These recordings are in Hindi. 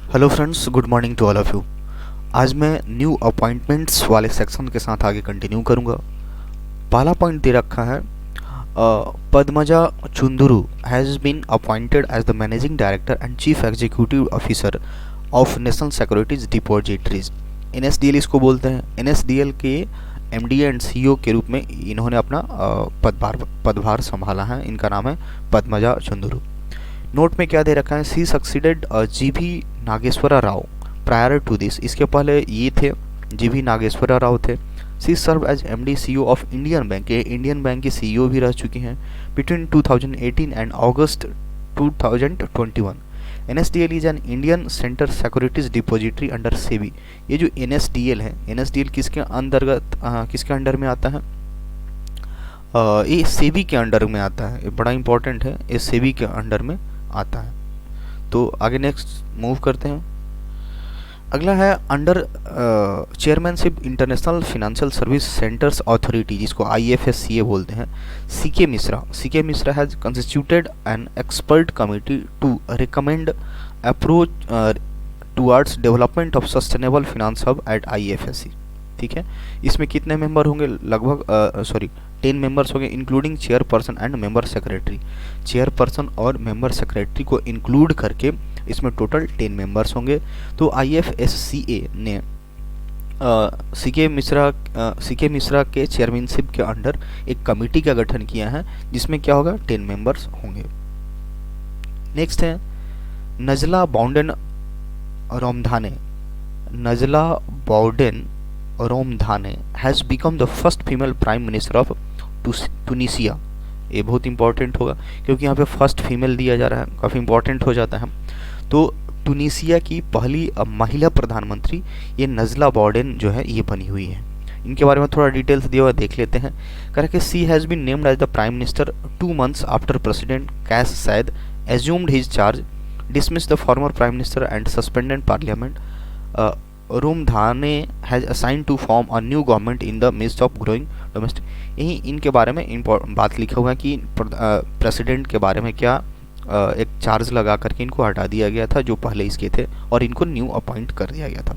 Hello friends, good morning to all of you. आज मैं न्यू अपॉइंटमेंट्स वाले सेक्शन के साथ आगे कंटिन्यू करूंगा। पहला पॉइंट दे रखा है, Padmaja Chunduru has been appointed as the managing director and chief executive officer of National Securities Depositories. NSDL इसको बोलते हैं। एनएसडीएल के एमडी एंड सीईओ के रूप में इन्होंने अपना पदभार संभाला है। इनका नाम है पद्मजा चुंदुरु। नोट में क्या दे रखा है, she succeeded GV Nageswara Rao prior to this. इसके पहले ये थे, जीवी नागेश्वरा राव थे। She serve as MD CEO of Indian Bank, ये इंडियन बैंक की सीईओ भी रह चुकी हैं between 2018 and August 2021। NSDL is an Indian centre securities depository under SEBI. ये जो एनएसडीएल है, एनएसडीएल किसके अंतर्गत किसके अंडर में आता है? ये सेबी के अंडर में आता है। ये बड़ा इंपॉर्टेंट है, ये सेबी के अंडर में आता है। तो आगे नेक्स्ट मूव करते हैं। अगला है under chairmanship international financial service centres authority, जिसको IFSCA बोलते हैं, CK Mishra. CK Mishra has constituted an expert committee to recommend approach towards development of sustainable finance hub at IFSC। ठीक है, इसमें कितने मेंबर होंगे? लगभग 10 मेंबर्स होंगे, including chairperson and member secretary. Chairperson और मेंबर सेक्रेटरी को इंक्लूड करके इसमें टोटल 10 मेंबर्स होंगे। तो IFSCA ने सीके मिश्रा के चेयरमैनशिप के अंडर एक कमेटी का गठन किया है, जिसमें क्या होगा, 10 मेंबर्स होंगे। नेक्स्ट है Najla Bouden Romdhane. Najla Bouden Romdhane has become the first female prime minister of Tunisia. ये बहुत इंपॉर्टेंट होगा क्योंकि यहाँ पे फर्स्ट फीमेल दिया जा रहा है, काफ़ी इंपॉर्टेंट हो जाता है। तो टूनिसिया की पहली महिला प्रधानमंत्री ये नजला बाउंडन जो है ये बनी हुई है। इनके बारे में थोड़ा डिटेल्स दिया हुआ देख लेते हैं। कह she has been named as the prime minister 2 months after president Kais Saied assumed his charge, dismissed the former prime minister and suspended parliament. Romdhane has assign to form a new government in the midst of growing domestic. यही इनके बारे में बात लिखा हुआ है कि प्रेसिडेंट के बारे में क्या एक चार्ज लगा करके इनको हटा दिया गया था जो पहले इसके थे, और इनको न्यू अपॉइंट कर दिया गया था।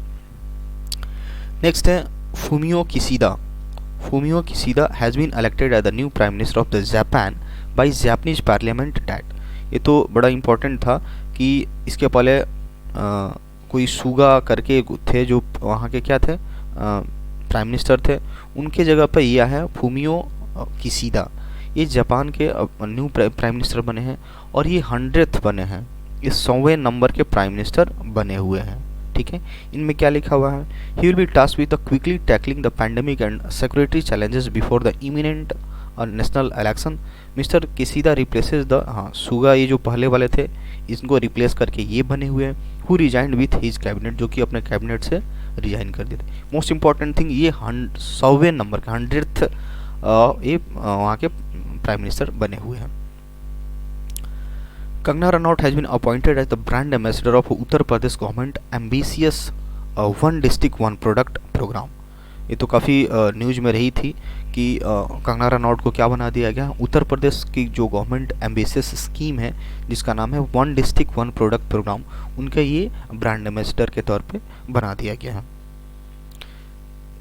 नेक्स्ट है Fumio Kishida. Fumio Kishida has been elected as the new prime minister of the Japan by Japanese parliament Diet. ये तो बड़ा इंपॉर्टेंट था कि इसके पहले कोई सुगा करके थे जो वहाँ के क्या थे, प्राइम मिनिस्टर थे। उनके जगह पर यह है फूमियो किसीदा। ये जापान के न्यू प्राइम मिनिस्टर बने हैं और ये 100th बने हैं, ये 100वें नंबर के प्राइम मिनिस्टर बने हुए हैं। ठीक है, इनमें क्या लिखा हुआ है, he will be tasked with quickly tackling the pandemic and security challenges before the imminent national election. Mr Kishida replaces the Suga, ये जो पहले वाले थे इनको रिप्लेस करके ये बने हुए हैं। Who resigned with his cabinet, जो कि अपने कैबिनेट से रिजाइन कर देते। मोस्ट इंपॉर्टेंट थिंग, ये 100वें नंबर के 100th ये वहाँ के प्राइम मिनिस्टर बने हुए हैं। Kangana Ranaut has been appointed as the brand ambassador of Uttar Pradesh government ambitious 1 district 1 product programme. ये तो काफ़ी न्यूज में रही थी कि कंगना रनौत को क्या बना दिया गया, उत्तर प्रदेश की जो गवर्नमेंट एम्बिशियस स्कीम है जिसका नाम है 1 डिस्ट्रिक्ट 1 प्रोडक्ट प्रोग्राम, उनका ये ब्रांड एम्बेसडर के तौर पे बना दिया गया है।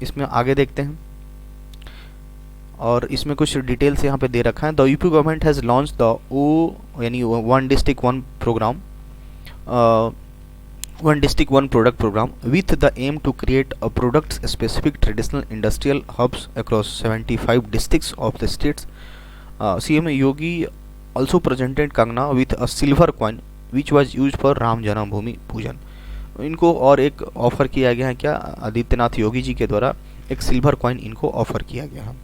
इसमें आगे देखते हैं और इसमें कुछ डिटेल्स यहाँ पे दे रखा है। The UP government has launch the यानी 1 district 1 programme 1 district 1 product program with the aim to create a product specific traditional industrial hubs across 75 districts of the states. CM Yogi also presented Kangna with a silver coin which was used for Ram Janmabhoomi पूजन। इनको और एक ऑफर किया गया है, क्या, आदित्यनाथ योगी जी के द्वारा एक सिल्वर कॉइन इनको ऑफर किया गया है।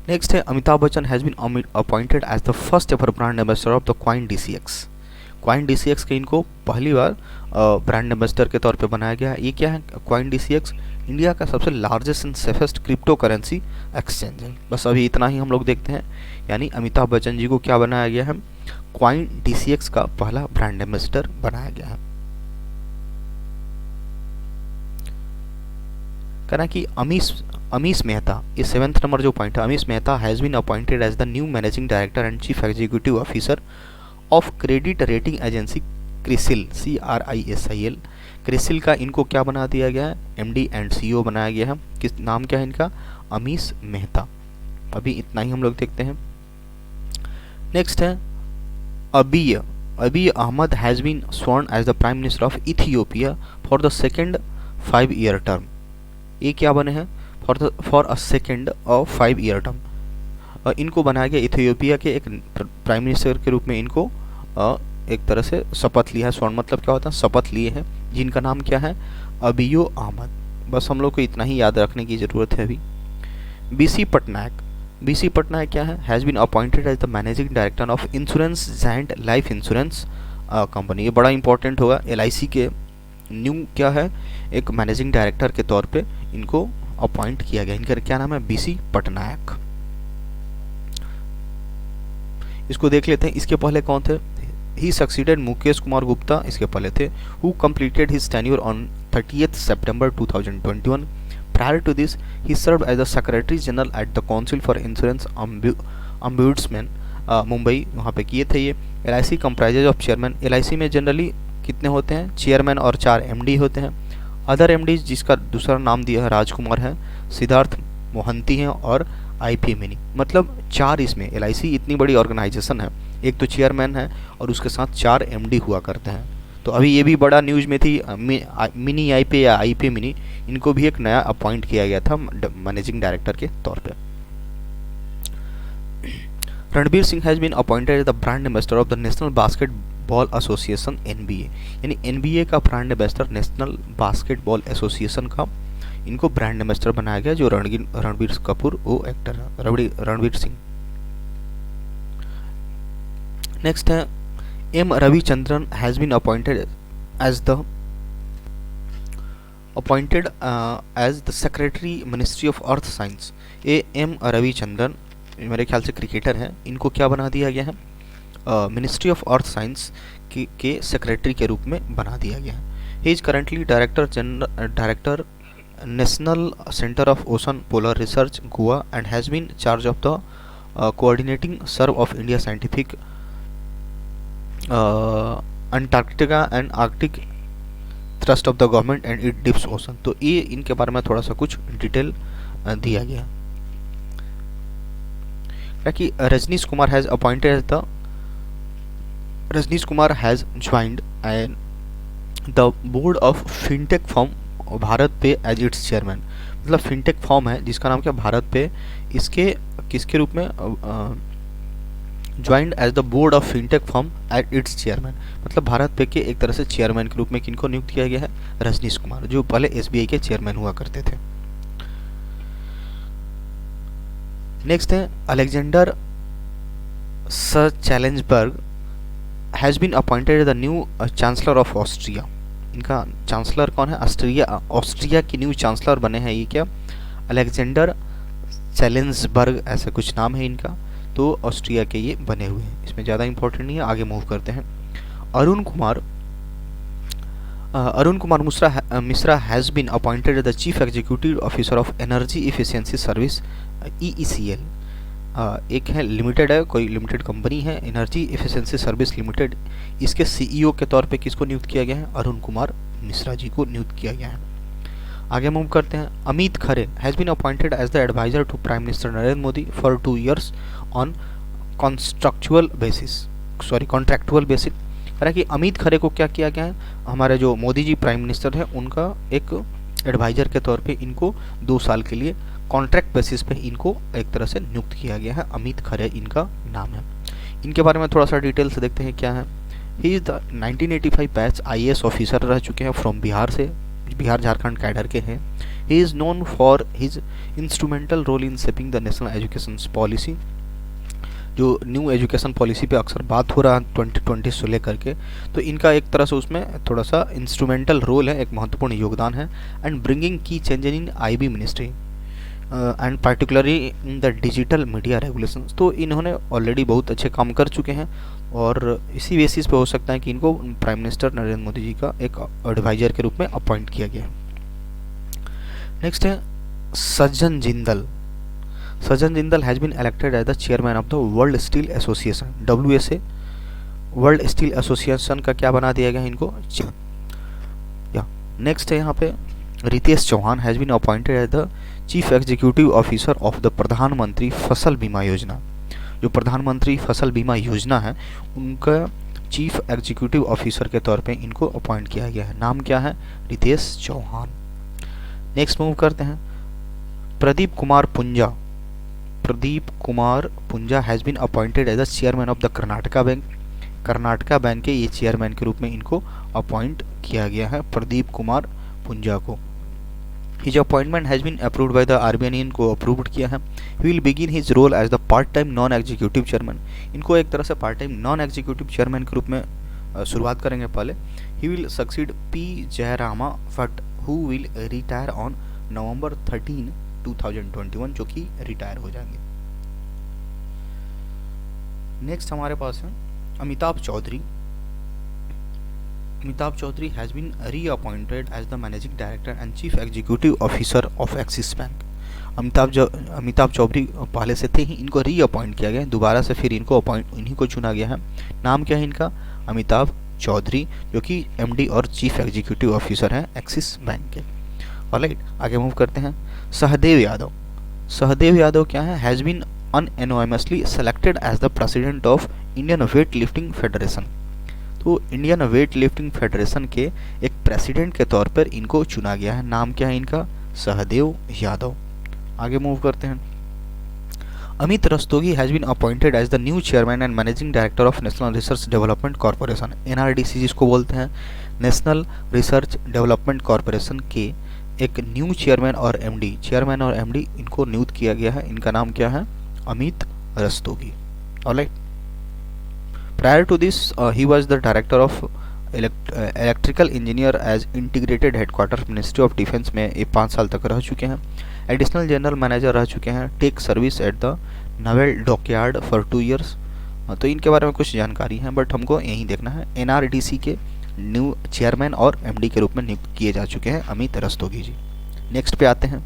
नेक्स्ट है Amitabh Bachchan has been appointed as the first ever brand ambassador of the coin DCX। Coin DCX के इनको पहली बार ब्रांड एम्बेसडर के तौर पे बनाया गया है। ये क्या है, क्वाइन DCX इंडिया का सबसे largest and safest crypto currency exchange है। बस अभी इतना ही हम लोग देखते हैं, यानी अमिताभ बच्चन जी को क्या बनाया गया है, क्वाइन DCX का पहला ब्रांड एम्बेसडर बनाया गया है। कहना कि अमीश मेहता, ये 7th नंबर जो पॉइंट है, Amish Mehta has been appointed as the new managing director and chief executive officer of credit rating agency CRISIL, CRISIL, CRISIL का इनको क्या बना दिया गया है, MD एंड CEO बनाया गया है। किस नाम क्या है इनका, अमीश मेहता। अभी इतना ही हम लोग देखते हैं। नेक्स्ट है Abiy Ahmed has been sworn as the prime minister of Ethiopia for the second 5-year term. ये क्या बने हैं, for a second of 5-year term. इनको बनाया गया इथियोपिया के एक प्राइम मिनिस्टर के रूप में, इनको एक तरह से शपथ लिया है। स्वर्ण मतलब क्या होता है, शपथ लिए हैं, जिनका नाम क्या है, अबियो अहमद। बस हम लोग को इतना ही याद रखने की ज़रूरत है अभी। बीसी पटनायक क्या है, has been appointed as the managing director of insurance giant life insurance company. ये बड़ा इंपॉर्टेंट होगा, LIC के न्यू क्या है, एक मैनेजिंग डायरेक्टर के तौर पे इनको अपॉइंट किया गया। इनका क्या नाम है, BC पटनायक। इसको देख लेते हैं, इसके पहले कौन थे। ही सक्सीडेड मुकेश कुमार गुप्ता, इसके पहले थे, who completed his tenure on 30th September 2021। Prior to this, he served as the Secretary General at the Council for Insurance Ombudsman, Mumbai, वहाँ पे किए थे ये। LIC comprises of chairman। LIC में जनरली कितने होते हैं, चेयरमैन और 4 MD होते हैं। अदर MD जिसका दूसरा नाम दिया है राजकुमार है, सिद्धार्थ मोहंती हैं और IP मिनी। मतलब 4 इसमें, LIC इतनी बड़ी ऑर्गेनाइजेशन है, एक तो चेयरमैन है और उसके साथ 4 MD हुआ करते हैं। तो अभी ये भी बड़ा न्यूज़ में थी, मिनी IP या IP मिनी, इनको भी एक नया अपॉइंट किया गया था मैनेजिंग डायरेक्टर के तौर पे। Ranbir Singh has been appointed as the brand ambassador of the national basketball association NBA। यानी NBA का brand ambassador national basketball association का इनको ब्रांड एम्बेसडर बनाया गया, जो रणबीर कपूर वो एक्टर है, रणबीर सिंह। नेक्स्ट है M. Ravichandran has been appointed as the Secretary Ministry of Earth Science। ये M. रविचंद्रन मेरे ख्याल से क्रिकेटर हैं, इनको क्या बना दिया गया है, मिनिस्ट्री ऑफ अर्थ साइंस के सेक्रेटरी के रूप में बना दिया गया है। He is currently director national centre of ocean polar research Goa and has been charge of the coordinating serve of India scientific Antarctica and Arctic thrust of the government and it dips ocean. तो ये इनके बारे में थोड़ा सा कुछ डिटेल दिया गया कि Rajnish Kumar has appointed as the Rajnish Kumar has joined and the board of fintech firm Bharat Pe as its chairman. मतलब फिनटेक फॉर्म है जिसका नाम क्या भारत पे, इसके किसके रूप में joined as the board of fintech firm at its chairman. मतलब भारत पे के एक तरह से चेयरमैन के रूप में किनको नियुक्त किया गया है, रजनीश कुमार, जो पहले SBI के चेयरमैन हुआ करते थे। नेक्स्ट है Alexander Schallenberg has been appointed the new chancellor of Austria. इनका चांसलर कौन है, ऑस्ट्रिया की न्यू चांसलर बने हैं ये क्या, अलेक्जेंडर चैलेंजबर्ग ऐसा कुछ नाम है इनका। तो ऑस्ट्रिया के ये बने हुए हैं, इसमें ज़्यादा इंपॉर्टेंट नहीं है, आगे मूव करते हैं। Arun Kumar Mishra has been appointed the chief executive officer of energy efficiency service EECL। एक है लिमिटेड है, कोई लिमिटेड कंपनी है, एनर्जी इफिशियंसी सर्विस लिमिटेड, इसके CEO के तौर पे किसको नियुक्त किया गया है, अरुण कुमार मिश्रा जी को नियुक्त किया गया है। आगे मूव करते हैं। Amit Khare has been appointed as the adviser to prime minister Narendra Modi for 2 years on contractual basis. हालांकि अमित खरे को क्या किया गया है, हमारे जो मोदी जी प्राइम मिनिस्टर है उनका एक एडवाइजर के तौर पे इनको 2 साल के लिए कॉन्ट्रैक्ट बेसिस पे इनको एक तरह से नियुक्त किया गया है। अमित खरे इनका नाम है। इनके बारे में थोड़ा सा डिटेल से देखते हैं क्या है। He is the 1985 batch IAS officer रह चुके हैं फ्रॉम बिहार से, बिहार झारखंड कैडर के हैं। He is known for his instrumental role in shaping the national education policy. जो न्यू एजुकेशन पॉलिसी पे अक्सर बात हो रहा है 2020 से लेकर के, तो इनका एक तरह से उसमें थोड़ा सा इंस्ट्रूमेंटल रोल है, एक महत्वपूर्ण योगदान है। एंड ब्रिंगिंग की changes in IB ministry and particularly in the digital media regulations. तो इन्होंने ऑलरेडी बहुत अच्छे काम कर चुके हैं और इसी बेसिस पे हो सकता है कि इनको प्राइम मिनिस्टर नरेंद्र मोदी जी का एक एडवाइजर के रूप में अपॉइंट किया गया। नेक्स्ट है Sajjan Jindal has been elected as the chairman of the world steel association WSA world steel association का क्या बना दिया गया इनको, या नेक्स्ट है यहाँ पे Ritesh Chauhan has been appointed as the chief executive officer of the Pradhan Mantri Fasal बीमा योजना। जो प्रधानमंत्री फसल बीमा योजना है उनका चीफ एग्जीक्यूटिव ऑफिसर के तौर पे इनको अपॉइंट किया गया है। नाम क्या है, रितेश चौहान। नेक्स्ट मूव करते हैं Pradeep Kumar Punja. Pradeep Kumar Punja has been appointed as the chairman of the Karnataka bank. Karnataka bank के ये चेयरमैन के रूप में इनको अपॉइंट किया गया है प्रदीप कुमार पुंजा को। His appointment has been approved by the RBI ने इनको अप्रूव्ड किया है। He will begin his role as the part time non executive chairman. इनको एक तरह से part time non executive chairman के रूप में शुरुआत करेंगे पहले। He will succeed P Jayarama Bhat who will retire on November 13, 2021, जो कि रिटायर हो जाएंगे। नेक्स्ट हमारे पास है Amitabh Chaudhary. Amitabh Chaudhary has been reappointed as the managing director and chief executive officer of Axis bank. Amitabh Chaudhary पहले से थे ही, इनको रीअपॉइंट किया गया, दोबारा से फिर इनको इन्हीं को चुना गया है। नाम क्या है इनका, अमिताभ चौधरी, जो कि एमडी और चीफ एग्जीक्यूटिव ऑफिसर हैं एक्सिस बैंक के। ऑलराइट, आगे मूव करते हैं सहदेव यादव। सहदेव यादव क्या है, has been unanimously selected as the president of Indian weightlifting federation. तो इंडियन वेट लिफ्टिंग फेडरेशन के एक प्रेसिडेंट के तौर पर इनको चुना गया है। नाम क्या है इनका, सहदेव यादव। आगे मूव करते हैं Amit Rastogi has been appointed as the new chairman and managing director of national research development corporation. NRDC जिसको बोलते हैं, नेशनल रिसर्च डेवलपमेंट कॉर्पोरेशन के एक न्यू चेयरमैन और एमडी इनको नियुक्त किया गया है। इनका नाम क्या है, Amit Rastogi. Alright, prior to this he was the director of electrical engineer as integrated headquarter ministry of defence में ये 5 साल तक रह चुके हैं। एडिशनल जनरल मैनेजर रह चुके हैं tech service at the naval dockyard for 2 years. तो इनके बारे में कुछ जानकारी है, बट हमको यही देखना है। एनआरडीसी के न्यू चेयरमैन और एमडी के रूप में नियुक्त किए जा चुके हैं अमित रस्तोगी जी। नेक्स्ट पे आते हैं।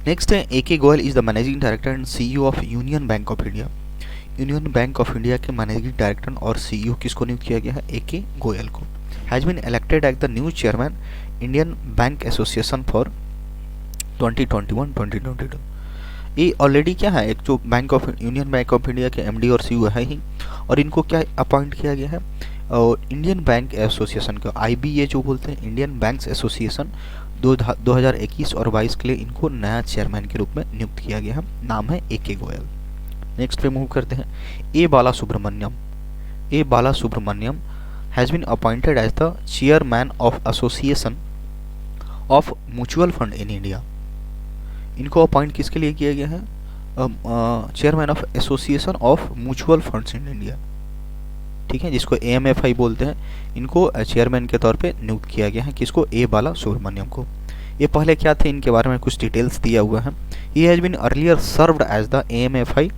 नेक्स्ट है AK Goyal is the managing director and CEO of union bank of India. Union bank of India के मैनेजिंग डायरेक्टर और CEO किसको नियुक्त किया गया है, AK गोयल को। Has been elected as the new chairman Indian bank association for 2021-2022। ये ऑलरेडी क्या है, एक जो यूनियन बैंक ऑफ इंडिया के MD और CEO है ही, और इनको क्या अपॉइंट किया गया है, और इंडियन बैंक एसोसिएशन का IBA जो बोलते हैं, इंडियन बैंक्स एसोसिएशन 2021 और 22 के लिए इनको नया चेयरमैन के रूप में नियुक्त किया गया है। नाम है AK गोयल। नेक्स्ट पे मूव करते हैं A Bala Subramaniam has been appointed as the chairman of association of mutual fund in India. इनको अपॉइंट किसके लिए किया गया है, chairman of association of mutual funds in India, ठीक है, जिसको AMFI बोलते हैं। इनको चेयरमैन के तौर पे नियुक्त किया गया है। किसको, A बाला सुब्रमण्यम को। ये पहले क्या थे, इनके बारे में कुछ डिटेल्स दिया हुआ है। He has been earlier served as the AMFI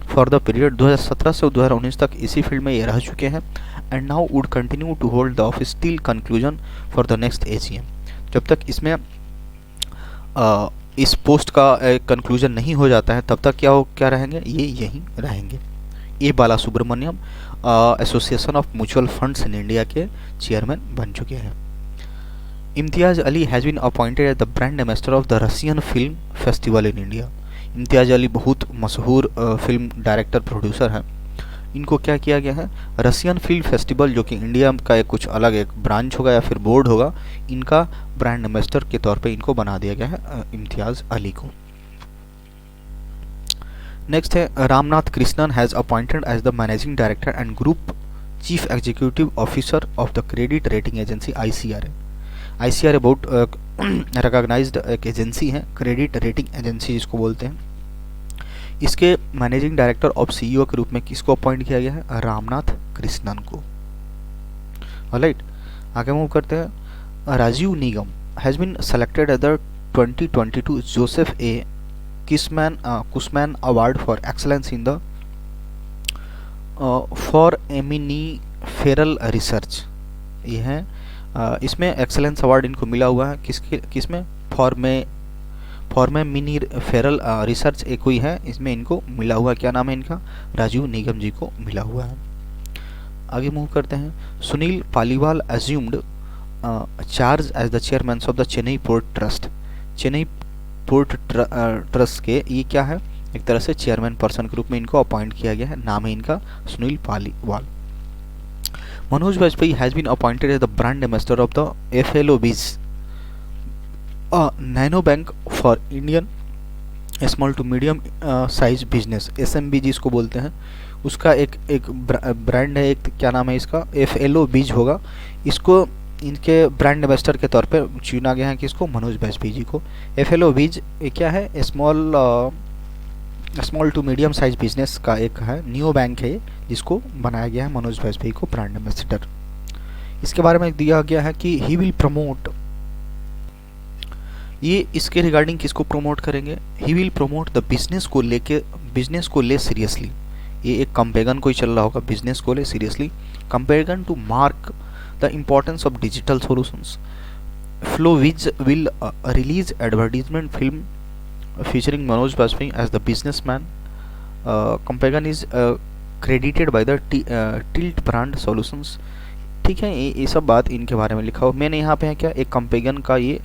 for the period 2017 से 2019 तक इसी फील्ड में ये रह चुके हैं, and now would continue to hold the office till conclusion for the next AGM। जब तक इसमें इस पोस्ट का कंक्लूजन नहीं हो जाता है तब तक क्या रहेंगे, ये यहीं रहेंगे। A Bala Subramaniam association of mutual funds in India के चेयरमैन बन चुके हैं। Imtiaz Ali has been appointed as the brand ambassador of the Russian film festival in India. Imtiaz Ali बहुत मशहूर फिल्म डायरेक्टर प्रोड्यूसर हैं। इनको क्या किया गया है, रशियन फिल्म फेस्टिवल जो कि इंडिया का एक कुछ अलग एक ब्रांच होगा या फिर बोर्ड होगा, इनका ब्रांड एम्बेसडर के तौर पे इनको बना दिया गया है इम्तियाज अली को। नेक्स्ट है Ramnath Krishnan has appointed as the managing director and group chief executive officer of the credit rating agency ICRA। ICRA बहुत रिकॉग्नाइज्ड एक एजेंसी है, क्रेडिट रेटिंग एजेंसी जिसको बोलते हैं। इसके मैनेजिंग डायरेक्टर ऑफ CEO के रूप में किसको अपॉइंट किया गया है, रामनाथ कृष्णन को। ऑलराइट, आगे मूव करते हैं। Rajiv Nigam has been selected as the 2022 Joseph A Cushman award for excellence in the foraminiferal research. ये है इसमें एक्सलेंस अवार्ड इनको मिला हुआ है। किसमें, फॉर्मेमिनीफेरल रिसर्च एक हुई है, इसमें इनको मिला हुआ, क्या नाम है इनका, राजीव निगम जी को मिला हुआ है। आगे मूव करते हैं। Sunil Paliwal assumed charge as the chairman of the Chennai port trust. Chennai port trust के ये क्या है, एक तरह से चेयरमैन पर्सन के रूप में इनको अपॉइंट किया गया है। नाम है इनका Sunil Paliwal. Manoj Bajpayee has been appointed as the brand ambassador of the FLOBs, nano bank for Indian small to medium size business, SMB जिसको बोलते हैं, उसका एक ब्रांड है, एक क्या नाम है इसका, FLOBs होगा। इसको इनके ब्रांड एम्बेसडर के तौर पे चुना गया है कि इसको मनोज वाजपेयी जी को। FLOBs ये क्या है, small to medium size business का एक है, न्यू बैंक है जिसको बनाया गया है मनोज वाजपेयी को ब्रांड एम्बेसडर। इसके बारे में दिया गया है कि ही विल प्रमोट, ये इसके रिगार्डिंग किसको प्रमोट करेंगे, he will promote the business को ले सीरियसली। ये एक कंपेगन को ही चल रहा होगा, बिजनेस को ले seriously, campaign to mark the importance of digital solutions. FLOBs will release advertisement film featuring Manoj Bajpayee as the businessman. Compegan is credited by the Tilt Brand Solutions। ठीक है, ये सब बात इनके बारे में लिखा हो। मैंने यहाँ पे है क्या, एक कंपेगन का ये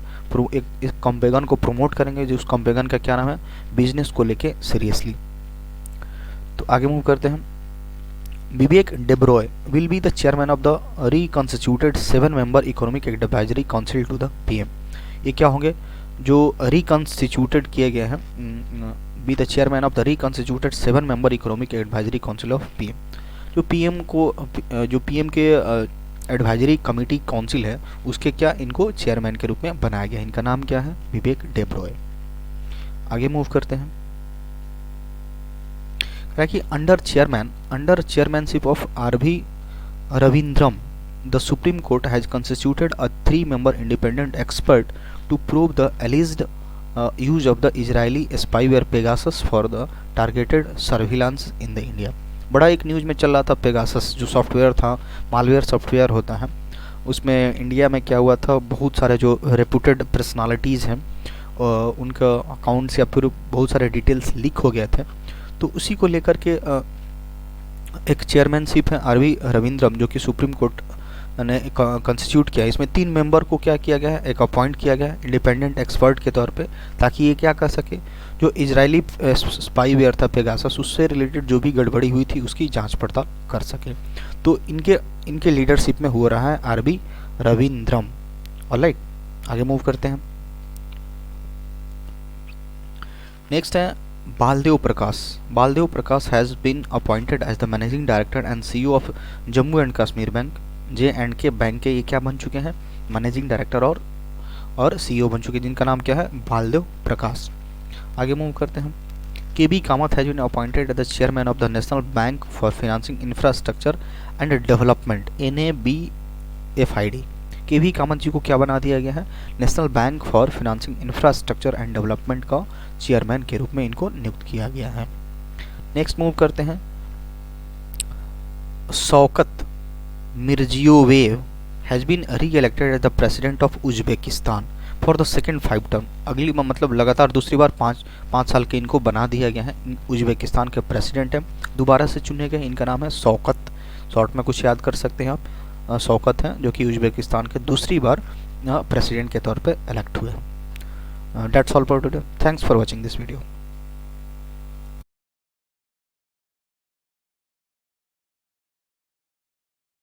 एक कंपेगन को प्रमोट करेंगे, जो उस कंपेगन का क्या नाम है, बिजनेस को लेके सीरियसली। तो आगे मूव करते हैं। Vivek Debroy will be the chairman of the reconstituted 7-member economic advisory council to the PM। ये क्या होंगे, जो रिकॉन्स्टिट्यूटेड किए गए हैं, be the chairman of the reconstituted 7-member economic advisory council of PM। जो PM के एडवाइजरी कमेटी काउंसिल है, उसके क्या इनको चेयरमैन के रूप में बनाया गया है। इनका नाम क्या है, विवेक डेब्रॉय। आगे मूव करते हैं। कि under chairmanship of RV Raveendran the Supreme Court has constituted a 3-member independent expert to prove the alleged use of the Israeli spyware Pegasus for the targeted surveillance in the India. बड़ा एक न्यूज़ में चल रहा था, पेगासस जो सॉफ्टवेयर था, मालवेयर सॉफ्टवेयर होता है, उसमें इंडिया में क्या हुआ था, बहुत सारे जो रेपुटेड पर्सनालिटीज़ हैं उनका अकाउंट्स या फिर बहुत सारे डिटेल्स लीक हो गए थे। तो उसी को लेकर के एक चेयरमैनशिप है RV रविंद्रम, जो कि सुप्रीम कोर्ट ने कंस्टिट्यूट किया। इसमें 3 मेंबर को क्या किया गया है, एक अपॉइंट किया गया है इंडिपेंडेंट एक्सपर्ट के तौर पे, ताकि ये क्या कर सके, जो इजरायली स्पाईवेयर था पेगासस, उससे रिलेटेड जो भी गड़बड़ी हुई थी उसकी जांच पड़ताल कर सके। तो इनके लीडरशिप में हो रहा है RV रविंद्रम। ऑलराइट, आगे मूव करते हैं। नेक्स्ट है Baldev Prakash has been appointed as the managing director and CEO of Jammu and Kashmir bank. J&K bank के ये क्या बन चुके हैं, मैनेजिंग डायरेक्टर और CEO बन चुके हैं, जिनका नाम क्या है, बालदेव प्रकाश। आगे मूव करते हैं। KB Kamath has been appointed as the chairman of the national bank for financing infrastructure and development NABFID। KB Kamath ji को क्या बना दिया गया है, national bank for financing infrastructure and development का चेयरमैन के रूप में इनको नियुक्त किया गया है। नेक्स्ट मूव करते हैं। Shavkat Mirziyoyev has been re-elected as the president of Uzbekistan for the second 5 term. अगली मतलब लगातार दूसरी बार 5 साल के इनको बना दिया गया है। उज्बेकिस्तान के प्रेसिडेंट हैं, दोबारा से चुने गए। इनका नाम है शौकत, शॉर्ट में कुछ याद कर सकते हैं आप, शौकत हैं, जो कि उज्बेकिस्तान के दूसरी बार प्रेसिडेंट के तौर पे इलेक्ट हुए। That's all for today. Thanks for watching this video.